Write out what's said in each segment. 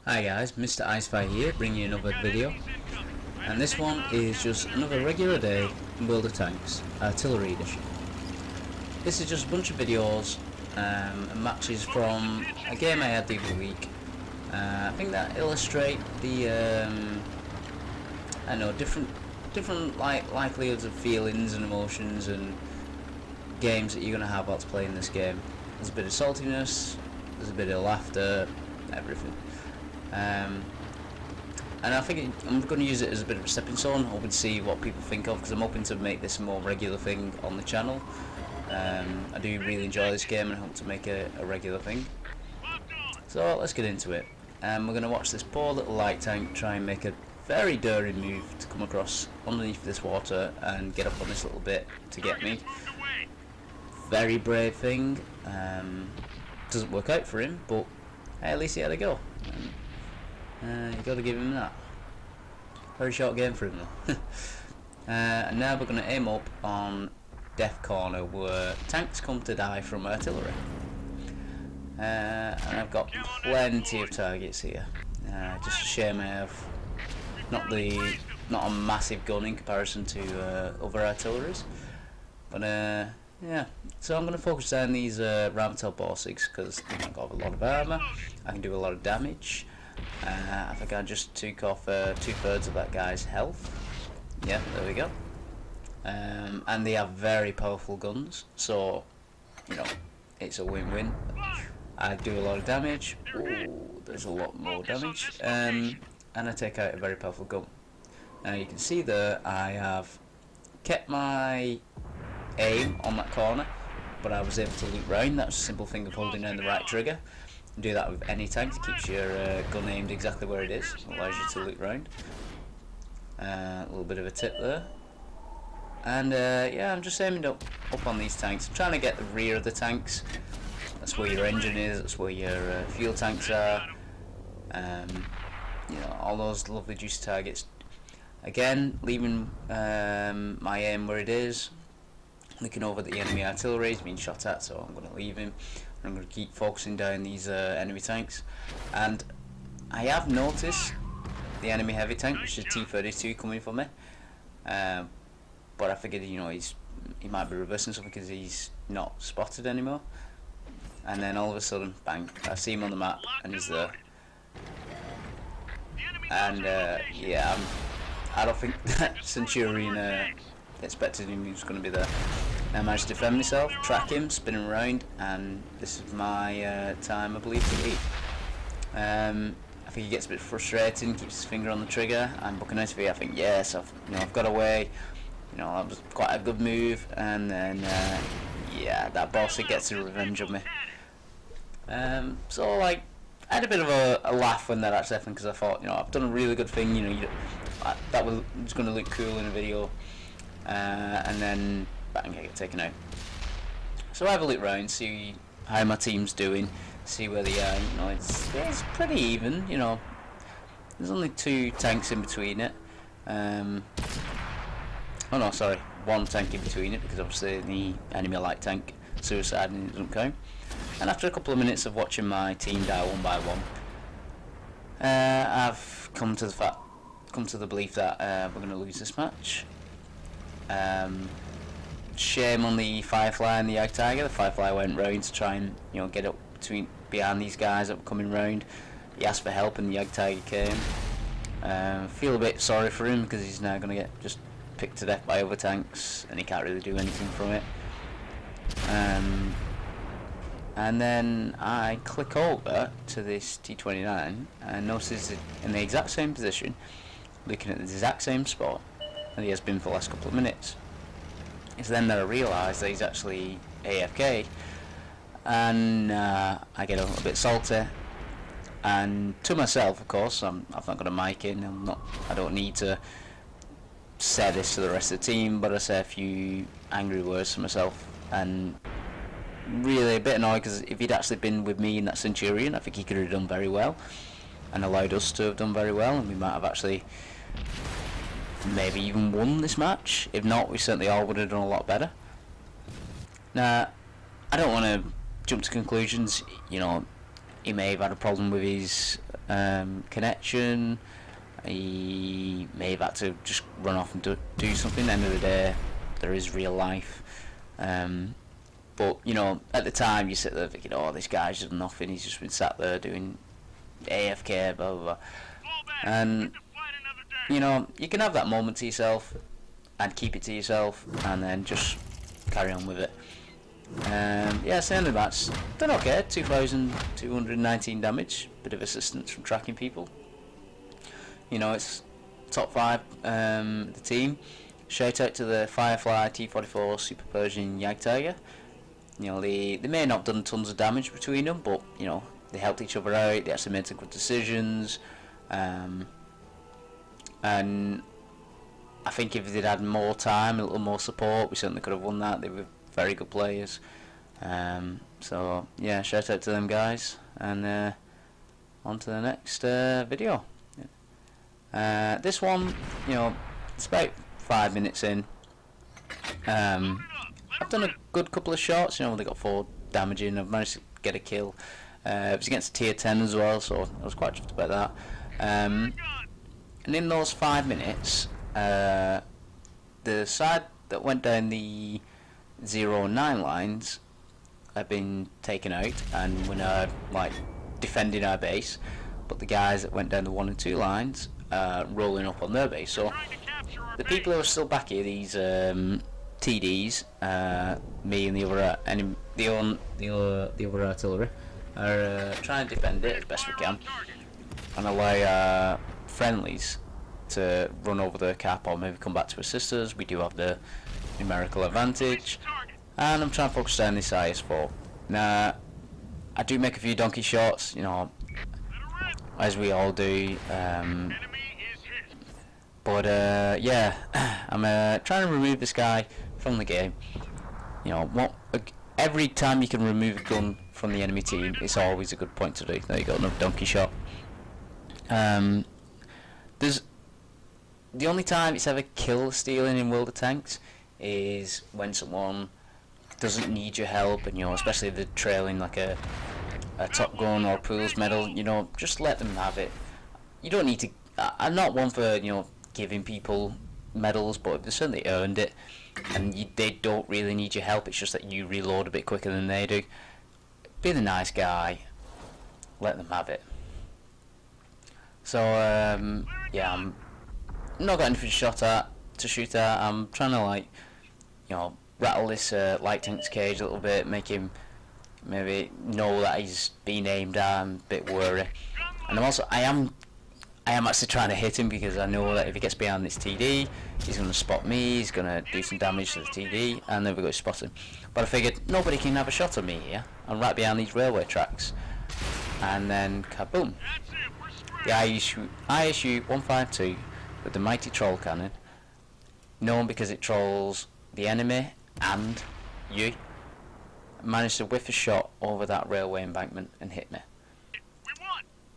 Hi guys, Mr. Icefire here, bringing you another video, and this one is just another regular day in World of Tanks, Artillery Edition. This is just a bunch of videos and matches from a game I had the other week. I think that illustrate the I know different likelihoods of feelings and emotions and games that you're gonna have whilst playing this game. There's a bit of saltiness, there's a bit of laughter, everything. And I think I'm going to use it as a bit of a stepping stone, hoping to see what people think of, because I'm hoping to make this a more regular thing on the channel. I do really enjoy this game and hope to make it a regular thing. So let's get into it. We're going to watch this poor little light tank try and make a very daring move to come across underneath this water and get up on this little bit to get me. Very brave thing. Doesn't work out for him, but hey, at least he had a go. You got to give him that. Very short game for him though. And now we're going to aim up on Death Corner, where tanks come to die from artillery. And I've got plenty of targets here. Just a shame I have not a massive gun in comparison to other artilleries. But yeah, so I'm going to focus on these Rheinmetall Borsigs because I've got a lot of armour, I can do a lot of damage. I think I just took off 2/3 of that guy's health. Yeah, there we go. And they have very powerful guns, so you know it's a win-win. I do a lot of damage. Ooh, there's a lot more damage, and I take out a very powerful gun. Now you can see there I have kept my aim on that corner, but I was able to loop round. That's a simple thing of holding down the right trigger. Do that with any tank, it keeps your gun aimed exactly where it is, allows you to loop round. A little bit of a tip there. And yeah, I'm just aiming up on these tanks. I'm trying to get the rear of the tanks. That's where your engine is, that's where your fuel tanks are. You know, all those lovely juicy targets. Again, leaving my aim where it is. Looking over the enemy artillery, he's being shot at, so I'm going to leave him. I'm going to keep focusing down these enemy tanks. And I have noticed the enemy heavy tank, which is T-32, coming for me. But I figured, you know, he might be reversing something because he's not spotted anymore. And then all of a sudden, bang! I see him on the map, and he's there. And yeah, I don't think that Centurion expected him he was going to be there. I managed to defend myself, track him, spin him around, and this is my time, I believe, to leave. I think he gets a bit frustrated, keeps his finger on the trigger. I'm booking out of here. I think yes, I've got away. You know, that was quite a good move, and then yeah, that Borsig gets a revenge on me. So like, I had a bit of a laugh when that actually happened, because I thought, you know, I've done a really good thing. You know, that was going to look cool in a video. And then bang, I get taken out. So I have a look round, see how my team's doing, see where they are. You know, it's pretty even. You know, there's only 2 tanks in between it. Oh no, sorry, 1 tank in between it, because obviously the enemy light tank suicide and it doesn't count. And after a couple of minutes of watching my team die one by one, I've come to the belief that we're going to lose this match. Shame on the Firefly and the Yag Tiger. The Firefly went round to try and, you know, get up behind these guys that were coming round. He asked for help and the Yag Tiger came. Feel a bit sorry for him because he's now going to get just picked to death by other tanks and he can't really do anything from it. And then I click over to this T-29 and notice he's in the exact same position, looking at the exact same spot that he has been for the last couple of minutes. It's then that I realise that he's actually AFK, and I get a little bit salty. And to myself, of course, I've not got a mic in. I don't need to say this to the rest of the team, but I say a few angry words to myself, and really a bit annoyed because if he'd actually been with me in that Centurion, I think he could have done very well, and allowed us to have done very well, and we might have actually maybe even won this match. If not, we certainly all would have done a lot better. Now, I don't want to jump to conclusions. You know, he may have had a problem with his connection. He may have had to just run off and do something. At the end of the day, there is real life. But you know, at the time you sit there thinking, oh, this guy's done nothing, he's just been sat there doing AFK, blah blah blah. And you know, you can have that moment to yourself and keep it to yourself and then just carry on with it. Yeah, so end of the match, done okay, 2,219 damage, bit of assistance from tracking people. You know, it's top 5 the team. Shout out to the Firefly T44 Super Persian Jagdtiger. You know, they may not have done tons of damage between them, but you know, they helped each other out, they actually made some good decisions. And I think if they'd had more time, a little more support, we certainly could have won that. They were very good players. So yeah, shout out to them guys, and on to the next video. This one, you know, it's about 5 minutes in. I've done a good couple of shots, you know, they got 4 damage in, I've managed to get a kill. It was against tier 10 as well, so I was quite chuffed about that. And in those 5 minutes, the side that went down the 0 and 9 lines have been taken out, and we're now like defending our base, but the guys that went down the 1 and 2 lines rolling up on their base. So the people who are still back here, these TDs, me and the other artillery, are trying to defend it as best we can and allow friendlies to run over the cap or maybe come back to assist us. We do have the numerical advantage, and I'm trying to focus down this IS-4. Now, I do make a few donkey shots, you know, as we all do. But yeah, I'm trying to remove this guy from the game. You know, every time you can remove a gun from the enemy team, it's always a good point to do. There you go, another donkey shot. There's the only time it's ever kill stealing in World of Tanks is when someone doesn't need your help, and you know, especially if they're trailing like a Top Gun or Pools medal. You know, just let them have it. You don't need to. I'm not one for, you know, giving people medals, but they certainly earned it, and they don't really need your help. It's just that you reload a bit quicker than they do. Be the nice guy, let them have it. So yeah, I'm not got anything to shoot at. I'm trying to, like, you know, rattle this light tank's cage a little bit, make him maybe know that he's being aimed at. I'm a bit worried, and I am actually trying to hit him, because I know that if he gets behind this TD, he's going to spot me, he's going to do some damage to the TD, and then we've got to spot him. But I figured nobody can have a shot on me here. I'm right behind these railway tracks. And then kaboom. The ISU 152 with the mighty troll cannon, known because it trolls the enemy and you, managed to whiff a shot over that railway embankment and hit me.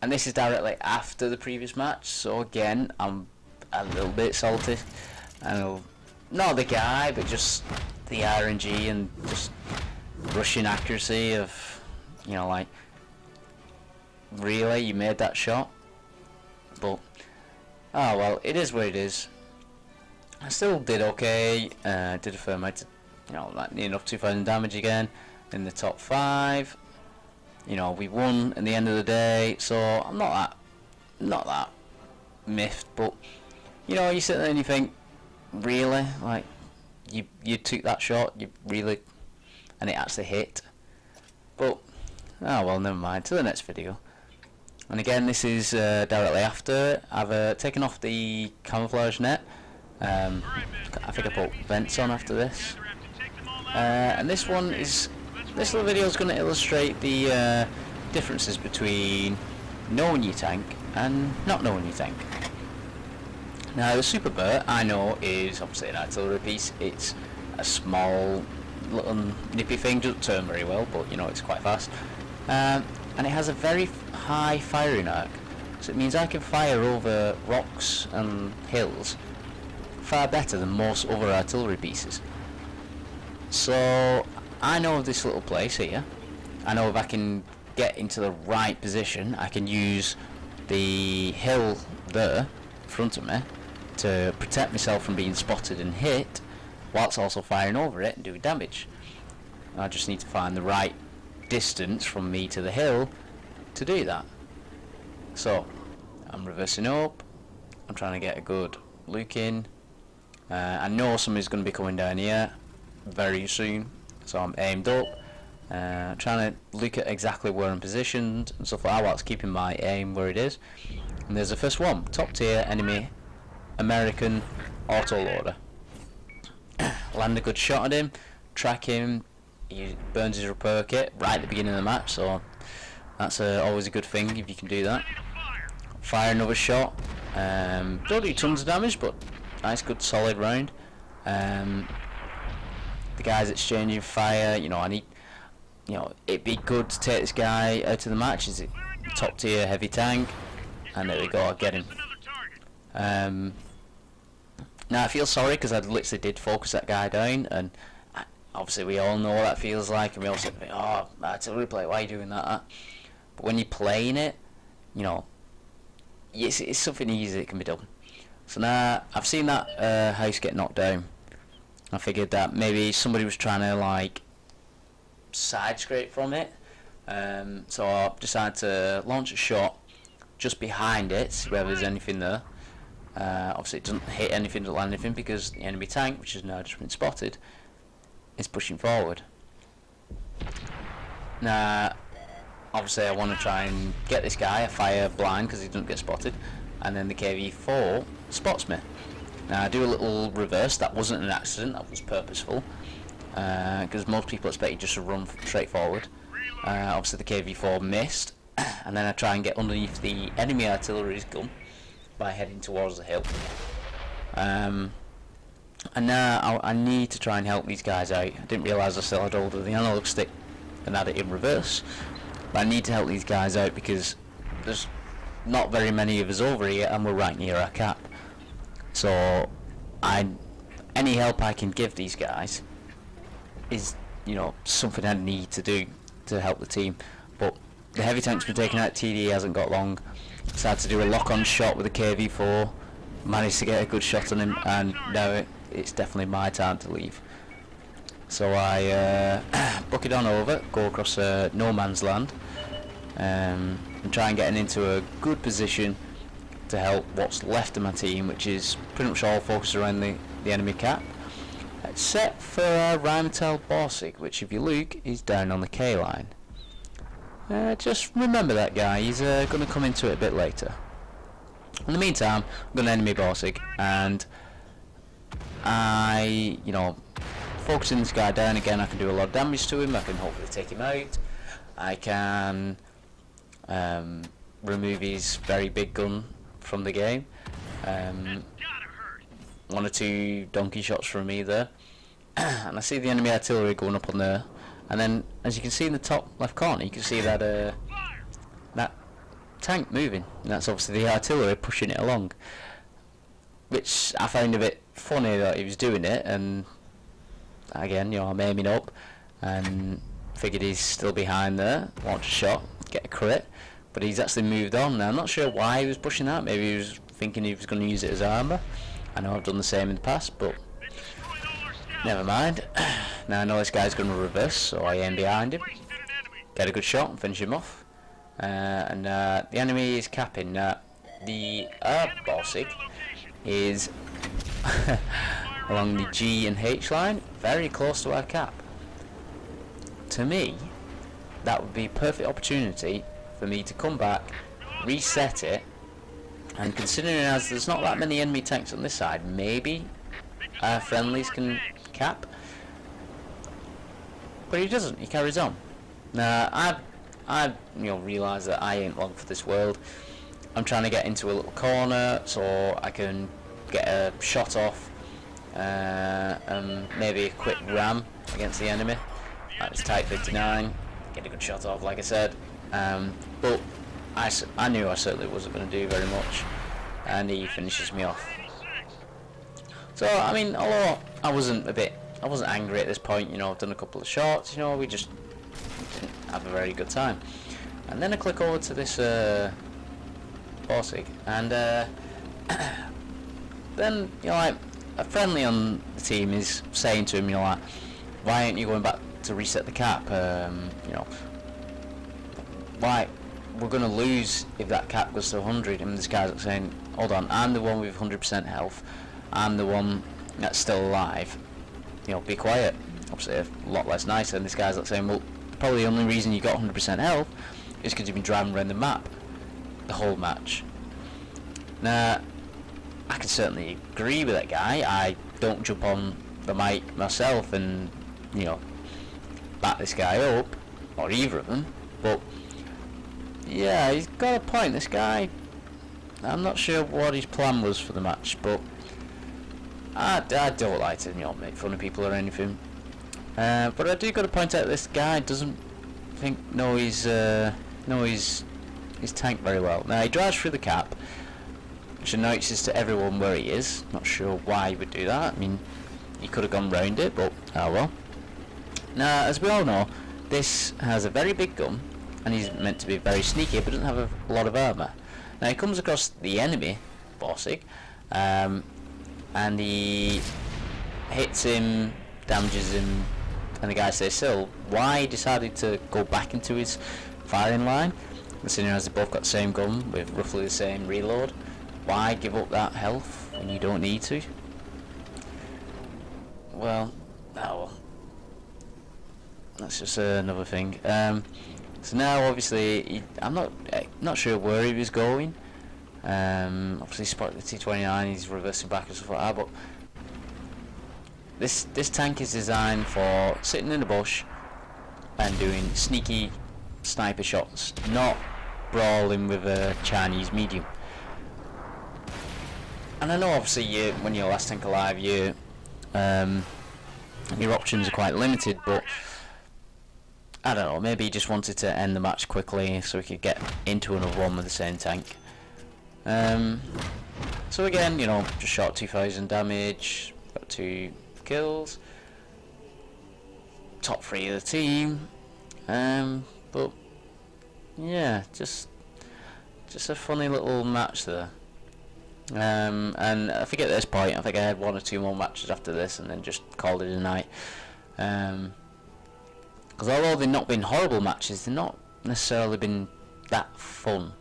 And this is directly after the previous match, so again, I'm a little bit salty. I know, not the guy, but just the RNG and just rushing accuracy of, you know, like, really, you made that shot? But, oh well, it is what it is. I still did okay, did a fair amount, you know, like near enough 2,000 damage again, in the top 5. You know, we won at the end of the day, so I'm not that miffed. But you know, you sit there and you think, really, like, you took that shot, you really, and it actually hit. But oh well, never mind. To the next video. And again, this is directly after. I've taken off the camouflage net. I think I put vents on after this. And this one is. This little video is going to illustrate the differences between knowing your tank and not knowing your tank. Now, the Super Bert, I know, is obviously an artillery piece. It's a small, little nippy thing, doesn't turn very well, but you know, it's quite fast. And it has a very high firing arc, so it means I can fire over rocks and hills far better than most other artillery pieces. So I know of this little place here. I know if I can get into the right position, I can use the hill there in front of me to protect myself from being spotted and hit, whilst also firing over it and doing damage. I just need to find the right distance from me to the hill to do that. So I'm reversing up, I'm trying to get a good look in. I know somebody's going to be coming down here very soon, so I'm aimed up, trying to look at exactly where I'm positioned and stuff like that, whilst keeping my aim where it is. And there's the first one, top tier enemy American autoloader. Land a good shot at him, track him, he burns his repair kit right at the beginning of the match, so that's always a good thing if you can do that. Fire another shot, don't do tons of damage, but nice good solid round. The guys exchanging fire, you know, I need, you know, it'd be good to take this guy out of the match. Is it top tier heavy tank? And there we go, I get him. Now I feel sorry because I literally did focus that guy down, and obviously we all know what that feels like, and we all say, oh, artillery play, why are you doing that? But when you're playing it, you know, it's something easy that can be done. So now I've seen that house get knocked down. I figured that maybe somebody was trying to like side scrape from it, so I decided to launch a shot just behind it, see whether there's anything there. Obviously it doesn't hit anything, doesn't land anything, because the enemy tank, which has now just been spotted, is pushing forward. Now obviously I want to try and get this guy, I fire blind because he doesn't get spotted, and then the KV-4 spots me. Now I do a little reverse, that wasn't an accident, that was purposeful, because most people expect you just to run straight forward. Obviously the KV-4 missed, and then I try and get underneath the enemy artillery's gun by heading towards the hill. And now I need to try and help these guys out. I didn't realise I still had hold of the analog stick and had it in reverse, but I need to help these guys out because there's not very many of us over here and we're right near our cap. So any help I can give these guys is, you know, something I need to do to help the team. But the heavy tank's been taken out, TD hasn't got long, decided to do a lock-on shot with the KV-4, managed to get a good shot on him, and now it's definitely my time to leave. So I book it on over, go across no man's land, and try and get into a good position to help what's left of my team, which is pretty much all focused around the enemy cap, except for Rheinmetall Borsig, which if you look is down on the K line. Just remember that guy, he's going to come into it a bit later. In the meantime, I'm going to enemy Borsig, and you know, focusing this guy down again, I can do a lot of damage to him, I can hopefully take him out, I can remove his very big gun from the game. One or two donkey shots from me there, and I see the enemy artillery going up on there. And then, as you can see in the top left corner, you can see that that tank moving. And that's obviously the artillery pushing it along, which I found a bit funny that he was doing it. And again, you know, I'm aiming up and figured he's still behind there. Launch a shot, get a crit, but he's actually moved on. Now I'm not sure why he was pushing that. Maybe he was thinking he was going to use it as armour. I know I've done the same in the past, but never mind. Now I know this guy's going to reverse, so I aim behind him, get a good shot and finish him off. And the enemy is capping. The Borsig is along the G and H line, very close to our cap. To me, that would be a perfect opportunity for me to come back, reset it, and considering as there's not that many enemy tanks on this side, maybe our friendlies can cap. But he doesn't, he carries on. Now I you know, realise that I ain't long for this world. I'm trying to get into a little corner so I can get a shot off, and maybe a quick ram against the enemy. That's Type 59, get a good shot off like I said, but I knew I certainly wasn't going to do very much, and he finishes me off. So I mean, although I wasn't angry at this point, you know, I've done a couple of shots, you know, we just didn't have a very good time. And then I click over to this Borsig, and then, you know, like, a friendly on the team is saying to him, you know, like, why aren't you going back to reset the cap? You know, why, we're going to lose if that cap goes to 100. And this guy's like saying, hold on, I'm the one with 100% health, I'm the one that's still alive, you know, be quiet. Obviously a lot less nicer. And this guy's like saying, well, probably the only reason you got 100% health is because you've been driving around the map the whole match. Now, I can certainly agree with that guy. I don't jump on the mic myself and, you know, back this guy up, or either of them, but yeah, he's got a point. This guy, I'm not sure what his plan was for the match, but I don't like to, you know, make fun of people or anything. But I do got to point out this guy doesn't know his tank very well. Now he drives through the cap, which announces to everyone where he is. Not sure why he would do that. I mean, he could have gone round it, but oh well. Now, as we all know, this has a very big gun, and he's meant to be very sneaky, but doesn't have a lot of armour. Now he comes across the enemy, Borsig, and he hits him, damages him, and the guy stays still. Why he decided to go back into his firing line, considering as they both got the same gun with roughly the same reload? Why give up that health when you don't need to? Well, oh well. That's just another thing. So now, obviously, I'm not sure where he was going. Obviously, spotted the T-29. He's reversing back and stuff like that. But this tank is designed for sitting in a bush and doing sneaky sniper shots, not brawling with a Chinese medium. And I know, obviously, when you're last tank alive, your options are quite limited, but I don't know, maybe he just wanted to end the match quickly so he could get into another one with the same tank. So again, you know, just shot 2,000 damage, got 2 kills, top 3 of the team, but yeah, just a funny little match there. And I think at this point, I think I had 1 or 2 more matches after this and then just called it a night. Because although they've not been horrible matches, they've not necessarily been that fun.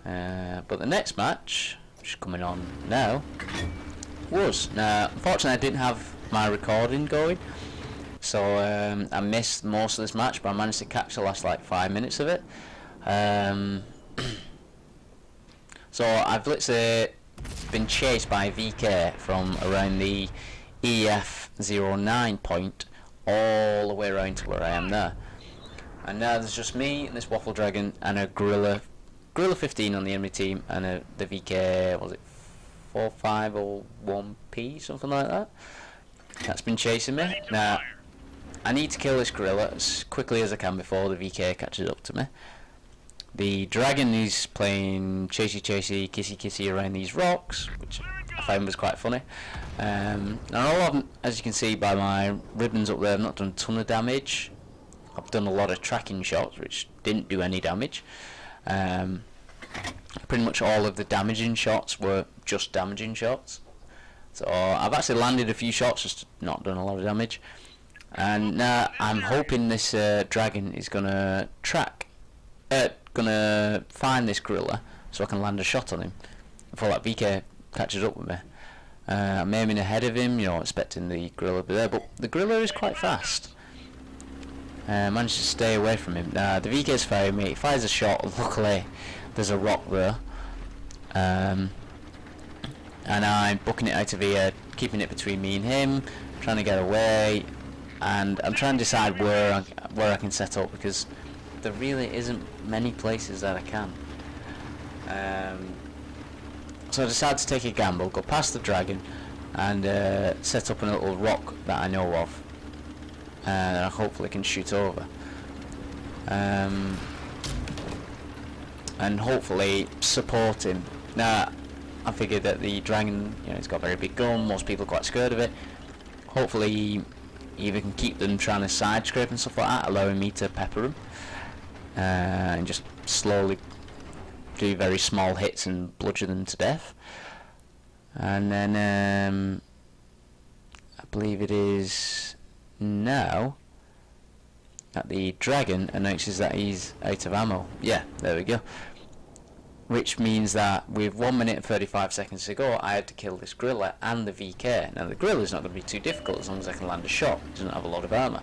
But the next match, which is coming on now, was. Now, unfortunately I didn't have my recording going, so I missed most of this match, but I managed to catch the last like 5 minutes of it. So I've literally been chased by VK from around the EF09 point all the way around to where I am there. And now there's just me and this Waffle Dragon and a Gorilla 15 on the enemy team, and the VK, was it 4501P, something like that? That's been chasing me. Now, I need to kill this Gorilla as quickly as I can before the VK catches up to me. The Dragon is playing chasey kissy kissy around these rocks, which I found was quite funny. And all of them, as you can see by my ribbons up there, I've not done a ton of damage. I've done a lot of tracking shots which didn't do any damage. Pretty much all of the damaging shots were just damaging shots. So I've actually landed a few shots, just not done a lot of damage. And now I'm hoping this Dragon is gonna find this Gorilla so I can land a shot on him before that VK catches up with me. I'm aiming ahead of him, you know, expecting the Gorilla to be there, but the Gorilla is quite fast. Managed to stay away from him. The VK's firing me, he fires a shot, luckily there's a rock there. And I'm booking it out of here, keeping it between me and him, trying to get away, and I'm trying to decide where I can set up, because there really isn't many places that I can. So I decided to take a gamble, go past the Dragon, and set up a little rock that I know of, and I hopefully can shoot over. And hopefully support him. Now, I figured that the Dragon, you know, he's got a very big gun, most people are quite scared of it. Hopefully either can keep them trying to side scrape and stuff like that, allowing me to pepper them. and just slowly do very small hits and bludgeon them to death. And then I believe it is now that the dragon announces that he's out of ammo. Yeah, there we go. Which means that with 1 minute and 35 seconds to go, I had to kill this gorilla and the VK. Now the gorilla's not going to be too difficult as long as I can land a shot. It doesn't have a lot of armour,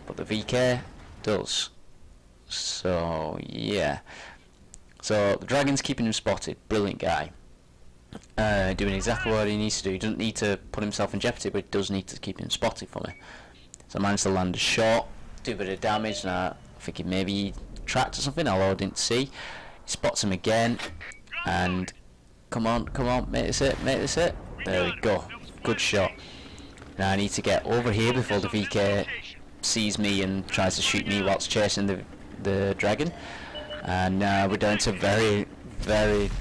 but the VK does. So yeah. So the dragon's keeping him spotted. Brilliant guy. Doing exactly what he needs to do. He doesn't need to put himself in jeopardy, but he does need to keep him spotted for me. So I managed to land a shot, do a bit of damage. Now I think maybe tracked or something, although I didn't see. Spots him again, and come on, make this it. There we go, good shot. Now I need to get over here before the VK sees me and tries to shoot me whilst chasing the dragon. And now we're down to very, very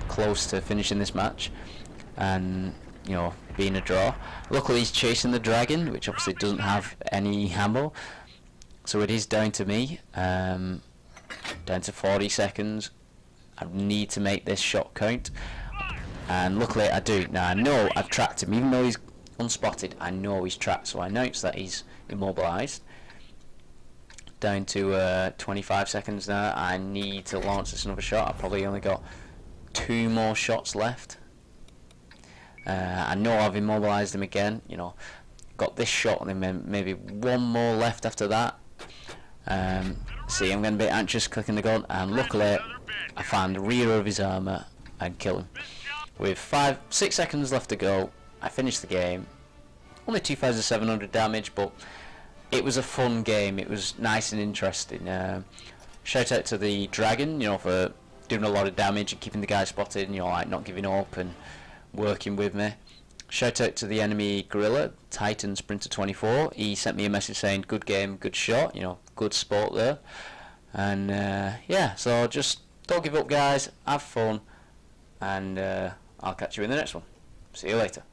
close to finishing this match, and being a draw. Luckily he's chasing the dragon, which obviously doesn't have any ammo, so it is down to me. Down to 40 seconds. I need to make this shot count, and luckily I do. Now I know I've tracked him, even though he's unspotted. I know he's tracked, so I announce that he's immobilized. Down to 25 seconds now. I need to launch this another shot. I've probably only got 2 more shots left. I know I've immobilized him again. Got this shot and then maybe 1 more left after that. See, I'm going to be anxious clicking the gun, and luckily I found the rear of his armour and kill him. With 6 seconds left to go, I finished the game. Only 2,700 damage, but it was a fun game. It was nice and interesting. Shout out to the dragon, for doing a lot of damage and keeping the guy spotted, and like not giving up and working with me. Shout out to the enemy gorilla, Titan Sprinter 24. He sent me a message saying, good game, good shot, good sport there. And yeah, so just don't give up, guys, have fun, and I'll catch you in the next one. See you later.